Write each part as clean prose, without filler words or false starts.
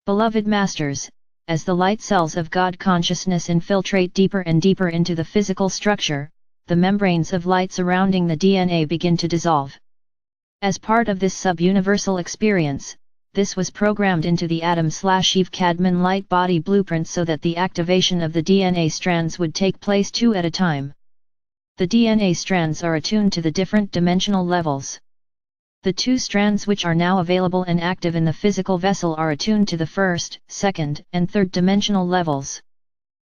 Beloved Masters, as the light cells of God consciousness infiltrate deeper and deeper into the physical structure, the membranes of light surrounding the DNA begin to dissolve. As part of this sub-universal experience, this was programmed into the Adam/Eve Cadman light body blueprint so that the activation of the DNA strands would take place 2 at a time. The DNA strands are attuned to the different dimensional levels. The 2 strands which are now available and active in the physical vessel are attuned to the 1st, 2nd, and 3rd dimensional levels.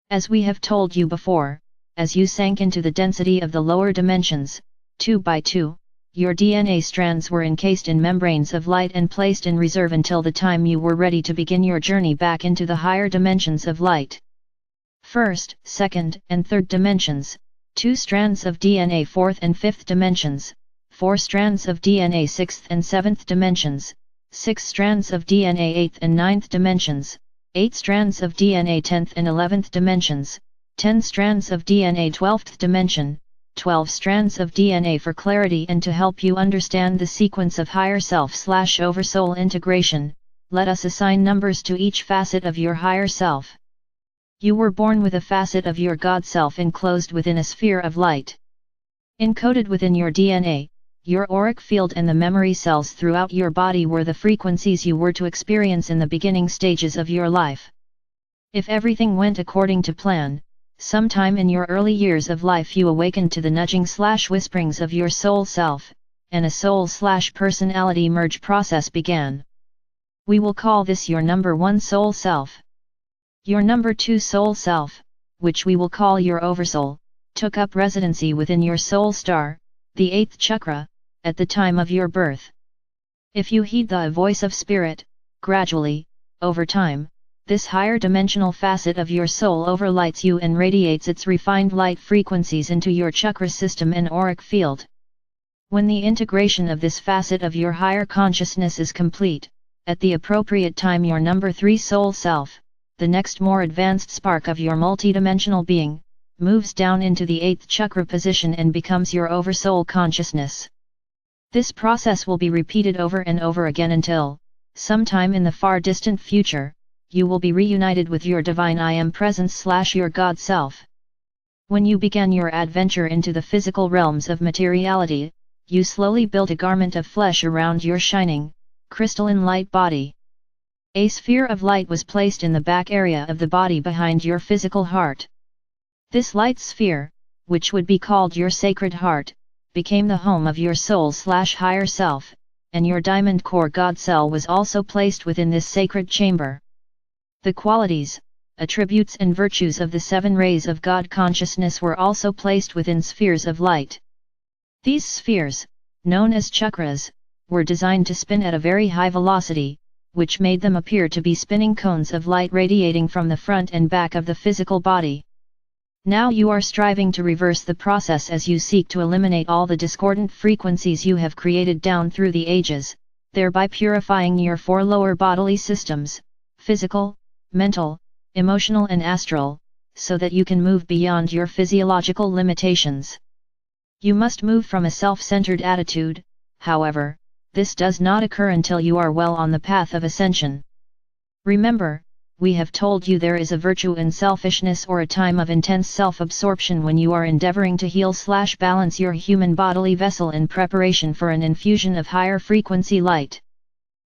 As we have told you before, as you sank into the density of the lower dimensions, 2 by 2, your DNA strands were encased in membranes of light and placed in reserve until the time you were ready to begin your journey back into the higher dimensions of light. 1st, 2nd, and 3rd dimensions, 2 strands of DNA 4th and 5th dimensions, 4 strands of DNA 6th and 7th dimensions, 6 strands of DNA 8th and 9th dimensions, 8 strands of DNA 10th and 11th dimensions, 10 strands of DNA 12th dimension, 12 strands of DNA for clarity and to help you understand the sequence of higher self/oversoul integration. Let us assign numbers to each facet of your higher self. You were born with a facet of your God self enclosed within a sphere of light. Encoded within your DNA, your auric field and the memory cells throughout your body were the frequencies you were to experience in the beginning stages of your life. If everything went according to plan, sometime in your early years of life you awakened to the nudging/whisperings of your soul self, and a soul/personality merge process began. We will call this your number 1 soul self. Your number 2 soul self, which we will call your oversoul, took up residency within your soul star, the 8th chakra, at the time of your birth. If you heed the voice of spirit, gradually, over time, this higher dimensional facet of your soul overlights you and radiates its refined light frequencies into your chakra system and auric field. When the integration of this facet of your higher consciousness is complete, at the appropriate time your number 3 soul self, the next more advanced spark of your multidimensional being, moves down into the 8th chakra position and becomes your oversoul consciousness. This process will be repeated over and over again until, sometime in the far distant future, you will be reunited with your divine I Am Presence/your God Self. When you began your adventure into the physical realms of materiality, you slowly built a garment of flesh around your shining, crystalline light body. A sphere of light was placed in the back area of the body behind your physical heart. This light sphere, which would be called your sacred heart, became the home of your soul/higher self, and your diamond core God cell was also placed within this sacred chamber. The qualities, attributes and virtues of the 7 rays of God consciousness were also placed within spheres of light. These spheres, known as chakras, were designed to spin at a very high velocity, which made them appear to be spinning cones of light radiating from the front and back of the physical body. Now you are striving to reverse the process as you seek to eliminate all the discordant frequencies you have created down through the ages, thereby purifying your 4 lower bodily systems, physical, mental, emotional and astral, so that you can move beyond your physiological limitations. You must move from a self-centered attitude, however, this does not occur until you are well on the path of ascension. Remember, we have told you there is a virtue in selfishness or a time of intense self-absorption when you are endeavoring to heal/balance your human bodily vessel in preparation for an infusion of higher frequency light.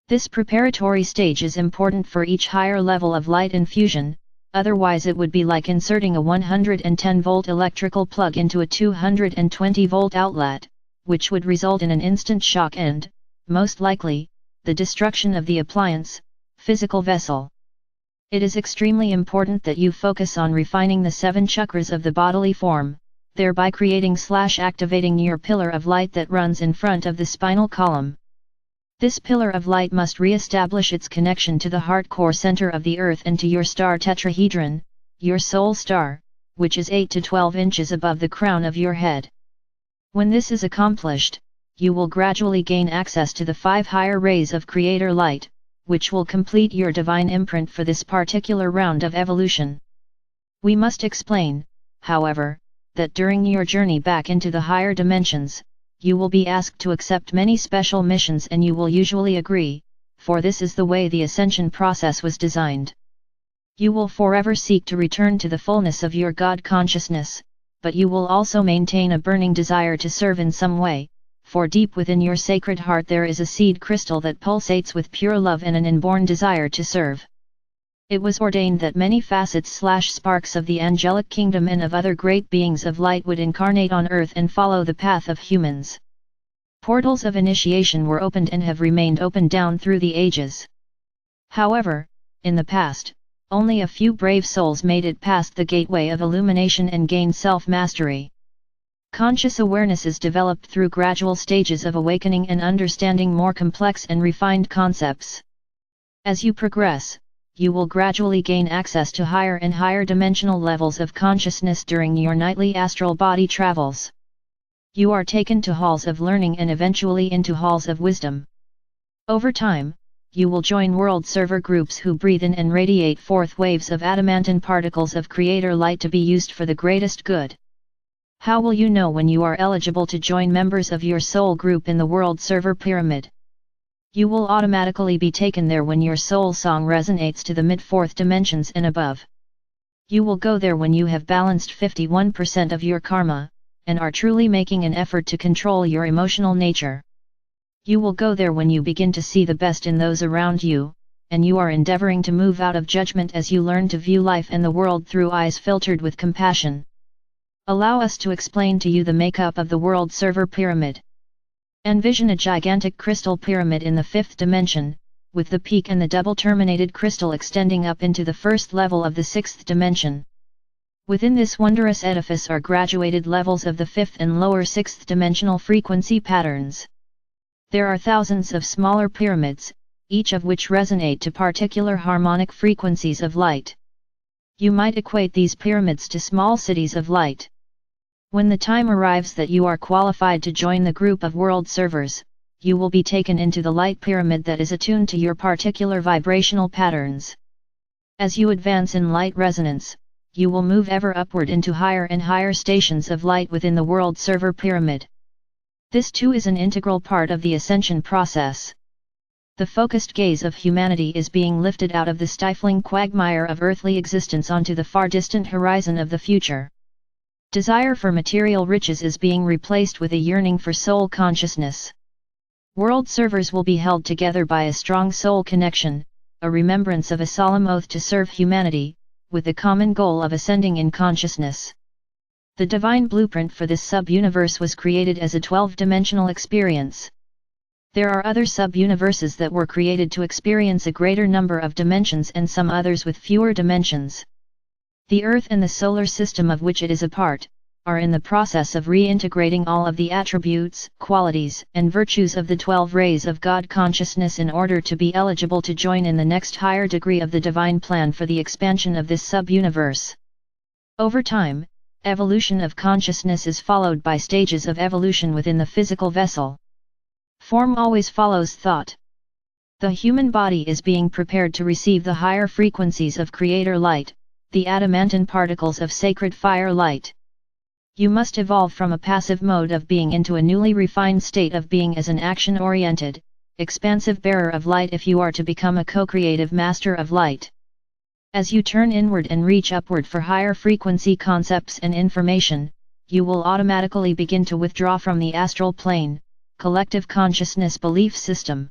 This preparatory stage is important for each higher level of light infusion, otherwise it would be like inserting a 110-volt electrical plug into a 220-volt outlet, which would result in an instant shock and, most likely, the destruction of the appliance, physical vessel. It is extremely important that you focus on refining the 7 chakras of the bodily form, thereby creating/activating your pillar of light that runs in front of the spinal column. This pillar of light must re-establish its connection to the heart core center of the earth and to your star tetrahedron, your soul star, which is 8 to 12 inches above the crown of your head. When this is accomplished, you will gradually gain access to the 5 higher rays of creator light, which will complete your divine imprint for this particular round of evolution. We must explain, however, that during your journey back into the higher dimensions, you will be asked to accept many special missions and you will usually agree, for this is the way the ascension process was designed. You will forever seek to return to the fullness of your God consciousness, but you will also maintain a burning desire to serve in some way, for deep within your sacred heart there is a seed crystal that pulsates with pure love and an inborn desire to serve. It was ordained that many facets/sparks of the angelic kingdom and of other great beings of light would incarnate on earth and follow the path of humans. Portals of initiation were opened and have remained open down through the ages. However, in the past, only a few brave souls made it past the gateway of illumination and gained self-mastery. Conscious awareness is developed through gradual stages of awakening and understanding more complex and refined concepts. As you progress, you will gradually gain access to higher and higher dimensional levels of consciousness during your nightly astral body travels. You are taken to halls of learning and eventually into halls of wisdom. Over time, you will join world server groups who breathe in and radiate forth waves of adamantine particles of creator light to be used for the greatest good. How will you know when you are eligible to join members of your soul group in the world server pyramid? You will automatically be taken there when your soul song resonates to the mid-fourth dimensions and above. You will go there when you have balanced 51% of your karma, and are truly making an effort to control your emotional nature. You will go there when you begin to see the best in those around you, and you are endeavoring to move out of judgment as you learn to view life and the world through eyes filtered with compassion. Allow us to explain to you the makeup of the world server pyramid. Envision a gigantic crystal pyramid in the fifth dimension, with the peak and the double-terminated crystal extending up into the first level of the sixth dimension. Within this wondrous edifice are graduated levels of the fifth and lower sixth dimensional frequency patterns. There are thousands of smaller pyramids, each of which resonate to particular harmonic frequencies of light. You might equate these pyramids to small cities of light. When the time arrives that you are qualified to join the group of world servers, you will be taken into the light pyramid that is attuned to your particular vibrational patterns. As you advance in light resonance, you will move ever upward into higher and higher stations of light within the world server pyramid. This too is an integral part of the ascension process. The focused gaze of humanity is being lifted out of the stifling quagmire of earthly existence onto the far distant horizon of the future. Desire for material riches is being replaced with a yearning for soul consciousness. World servers will be held together by a strong soul connection, a remembrance of a solemn oath to serve humanity, with the common goal of ascending in consciousness. The divine blueprint for this sub-universe was created as a 12-dimensional experience. There are other sub-universes that were created to experience a greater number of dimensions and some others with fewer dimensions. The Earth and the solar system of which it is a part, are in the process of reintegrating all of the attributes, qualities, and virtues of the 12 rays of God consciousness in order to be eligible to join in the next higher degree of the divine plan for the expansion of this sub-universe. Over time, evolution of consciousness is followed by stages of evolution within the physical vessel. Form always follows thought. The human body is being prepared to receive the higher frequencies of creator light, the adamantine particles of sacred fire light. You must evolve from a passive mode of being into a newly refined state of being as an action-oriented, expansive bearer of light if you are to become a co-creative master of light. As you turn inward and reach upward for higher frequency concepts and information, you will automatically begin to withdraw from the astral plane, collective consciousness belief system.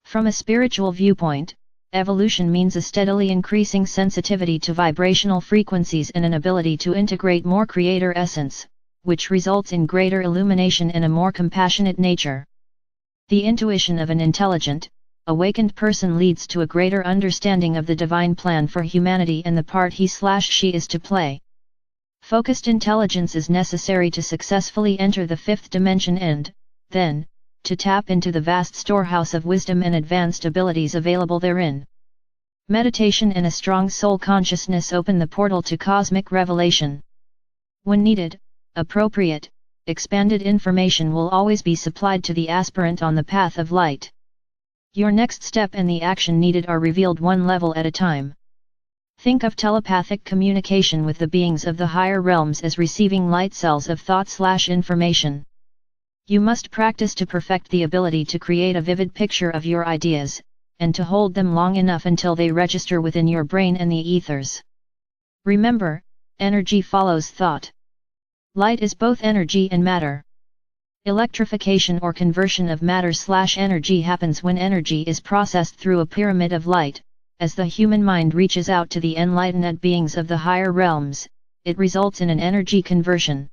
From a spiritual viewpoint, evolution means a steadily increasing sensitivity to vibrational frequencies and an ability to integrate more creator essence, which results in greater illumination and a more compassionate nature. The intuition of an intelligent, awakened person leads to a greater understanding of the divine plan for humanity and the part he/she is to play. Focused intelligence is necessary to successfully enter the fifth dimension and, then, to tap into the vast storehouse of wisdom and advanced abilities available therein. Meditation and a strong soul consciousness open the portal to cosmic revelation. When needed, appropriate, expanded information will always be supplied to the aspirant on the path of light. Your next step and the action needed are revealed one level at a time. Think of telepathic communication with the beings of the higher realms as receiving light cells of thought/information. You must practice to perfect the ability to create a vivid picture of your ideas, and to hold them long enough until they register within your brain and the ethers. Remember, energy follows thought. Light is both energy and matter. Electrification or conversion of matter/energy happens when energy is processed through a pyramid of light. As the human mind reaches out to the enlightened beings of the higher realms, it results in an energy conversion.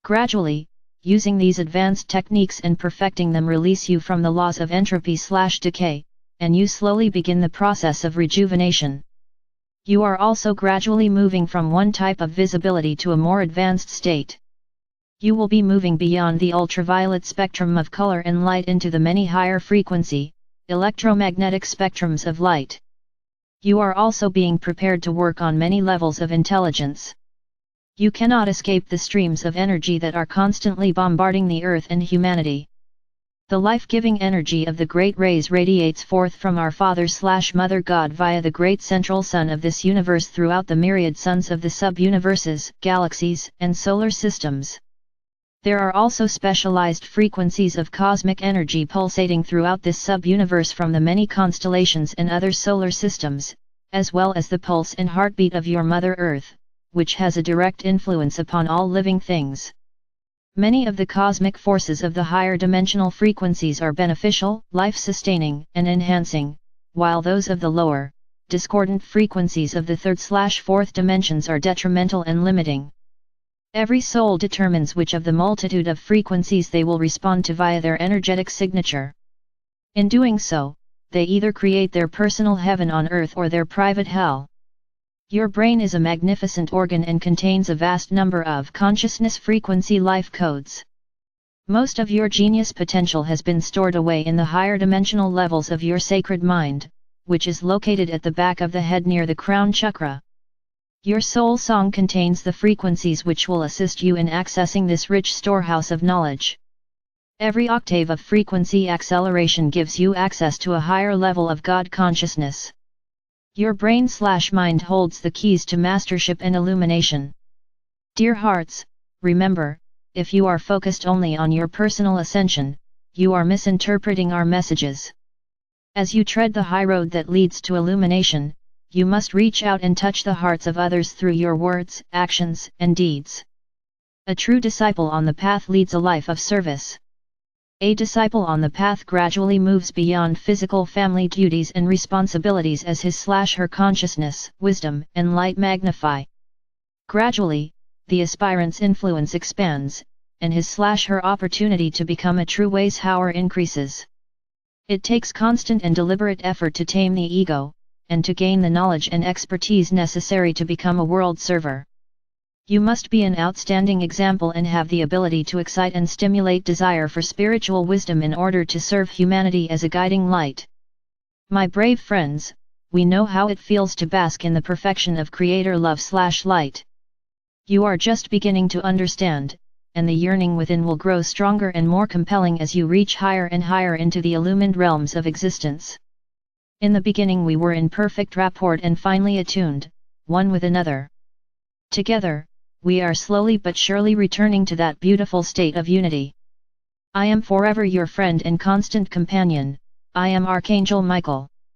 Gradually, using these advanced techniques and perfecting them release you from the laws of entropy/decay, and you slowly begin the process of rejuvenation. You are also gradually moving from one type of visibility to a more advanced state. You will be moving beyond the ultraviolet spectrum of color and light into the many higher frequency, electromagnetic spectrums of light. You are also being prepared to work on many levels of intelligence. You cannot escape the streams of energy that are constantly bombarding the earth and humanity. The life-giving energy of the great rays radiates forth from our Father/Mother God via the great central sun of this universe throughout the myriad suns of the sub-universes, galaxies, and solar systems. There are also specialized frequencies of cosmic energy pulsating throughout this sub-universe from the many constellations and other solar systems, as well as the pulse and heartbeat of your Mother Earth, which has a direct influence upon all living things. Many of the cosmic forces of the higher dimensional frequencies are beneficial, life-sustaining, and enhancing, while those of the lower, discordant frequencies of the third/fourth dimensions are detrimental and limiting. Every soul determines which of the multitude of frequencies they will respond to via their energetic signature. In doing so, they either create their personal heaven on earth or their private hell. Your brain is a magnificent organ and contains a vast number of consciousness frequency life codes. Most of your genius potential has been stored away in the higher dimensional levels of your sacred mind, which is located at the back of the head near the crown chakra. Your soul song contains the frequencies which will assist you in accessing this rich storehouse of knowledge. Every octave of frequency acceleration gives you access to a higher level of God consciousness. Your brain/mind holds the keys to mastership and illumination. Dear hearts, remember, if you are focused only on your personal ascension, you are misinterpreting our messages. As you tread the high road that leads to illumination, you must reach out and touch the hearts of others through your words, actions, and deeds. A true disciple on the path leads a life of service. A disciple on the path gradually moves beyond physical family duties and responsibilities as his/her consciousness, wisdom, and light magnify. Gradually, the aspirant's influence expands, and his/her opportunity to become a true Weishauer increases. It takes constant and deliberate effort to tame the ego, and to gain the knowledge and expertise necessary to become a world server. You must be an outstanding example and have the ability to excite and stimulate desire for spiritual wisdom in order to serve humanity as a guiding light. My brave friends, we know how it feels to bask in the perfection of Creator love/light. You are just beginning to understand, and the yearning within will grow stronger and more compelling as you reach higher and higher into the illumined realms of existence. In the beginning we were in perfect rapport and finely attuned, one with another. Together, we are slowly but surely returning to that beautiful state of unity. I am forever your friend and constant companion, I am Archangel Michael.